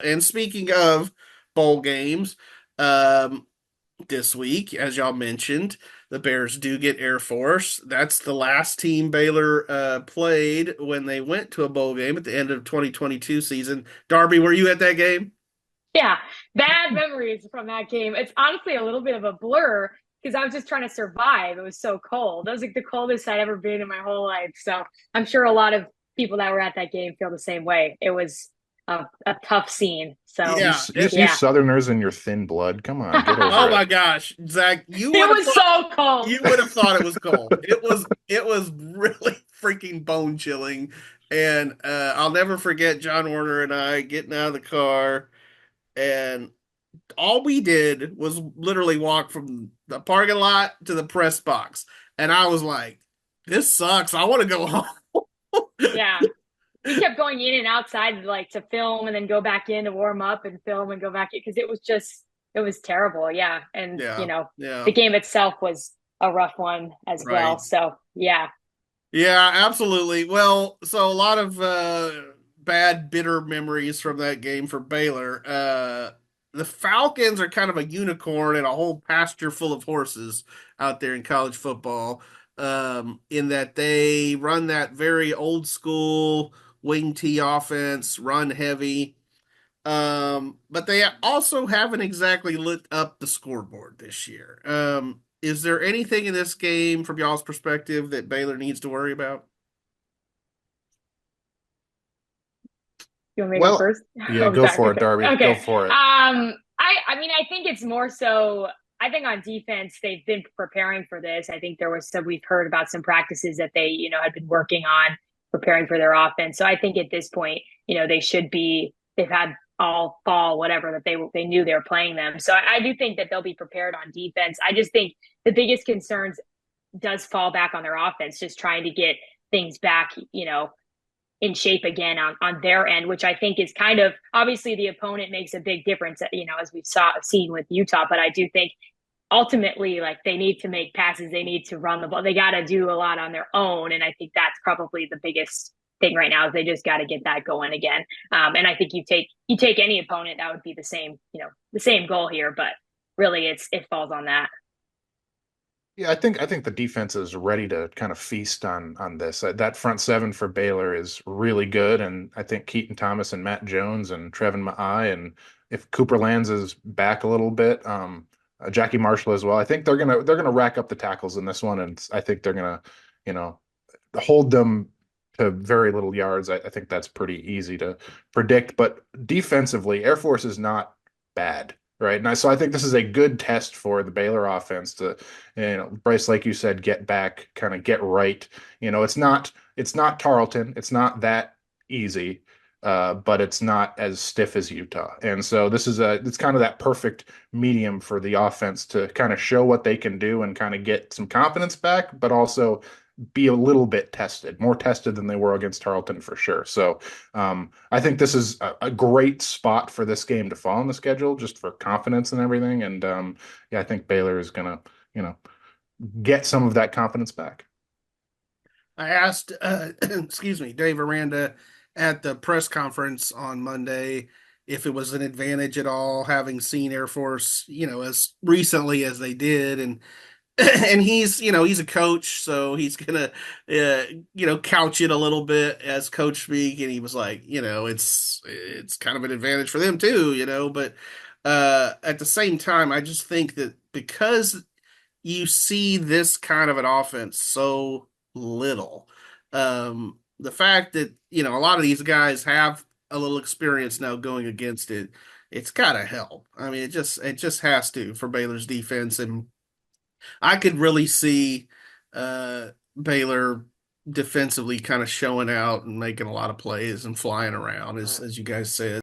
And speaking of bowl games, um, this week, as y'all mentioned, the Bears do get Air Force. That's the last team Baylor played when they went to a bowl game at the end of 2022 season. Darby, were you at that game? Yeah, bad memories from that game. It's honestly a little bit of a blur because I was just trying to survive. It was so cold. That was like the coldest I'd ever been in my whole life. So I'm sure a lot of people that were at that game feel the same way. It was a tough scene. So Yeah. You yeah, Southerners in your thin blood. Come on, get Oh over my it. gosh, Zach, it was so cold. you would have thought it was cold. It was really freaking bone chilling. And I'll never forget John Warner and I getting out of the car, and all we did was literally walk from the parking lot to the press box. And I was like, this sucks. I want to go home. Yeah. We kept going in and outside like to film and then go back in to warm up and film and go back in because it was terrible. Yeah. And Yeah, the yeah, game itself was a rough one as well. right. So yeah. Yeah, absolutely. Well, so a lot of bad, bitter memories from that game for Baylor. The Falcons are kind of a unicorn and a whole pasture full of horses out there in college football, in that they run that very old school wing T offense, run heavy. But they also haven't exactly lit up the scoreboard this year. Is there anything in this game from y'all's perspective that Baylor needs to worry about? You want me to go Well, first? yeah, Oh, go sorry. for it, Okay. Darby. Go Okay. for it. I mean, I think it's more so. I think on defense, they've been preparing for this. I think there was some. We've heard about some practices that they, had been working on preparing for their offense. So I think at this point, they should be. They've had all fall, whatever that they knew they were playing them. So I do think that they'll be prepared on defense. I just think the biggest concerns does fall back on their offense, just trying to get things back, in shape again on their end, which I think is kind of obviously the opponent makes a big difference, as we've seen with Utah. But I do think ultimately, like they need to make passes, they need to run the ball, they got to do a lot on their own, and I think that's probably the biggest thing right now is they just got to get that going again. And I think you take any opponent, that would be the same, the same goal here, but really it falls on that. Yeah, I think the defense is ready to kind of feast on this. That front seven for Baylor is really good, and I think Keaton Thomas and Matt Jones and Trevin Ma'ai, and if Cooper Lands is back a little bit, Jackie Marshall as well. I think they're gonna rack up the tackles in this one, and I think they're gonna, you know, hold them to very little yards. I think that's pretty easy to predict. But defensively, Air Force is not bad, right? So I think this is a good test for the Baylor offense to, Brice, like you said, get back, kind of get right. It's not Tarleton. It's not that easy. But it's not as stiff as Utah. And so it's kind of that perfect medium for the offense to kind of show what they can do and kind of get some confidence back, but also be a little bit tested, more tested than they were against Tarleton for sure. So I think this is a great spot for this game to fall on the schedule just for confidence and everything. And yeah, I think Baylor is gonna, you know, get some of that confidence back. I asked, excuse me, dave-aranda at the press conference on Monday if it was an advantage at all having seen Air Force, as recently as they did, and and he's a coach, so he's gonna couch it a little bit as coach speak, and he was like, it's kind of an advantage for them too, but at the same time, I just think that because you see this kind of an offense so little. The fact that, a lot of these guys have a little experience now going against it, it's gotta help. I mean, it just has to for Baylor's defense. And I could really see Baylor defensively kind of showing out and making a lot of plays and flying around, as you guys said.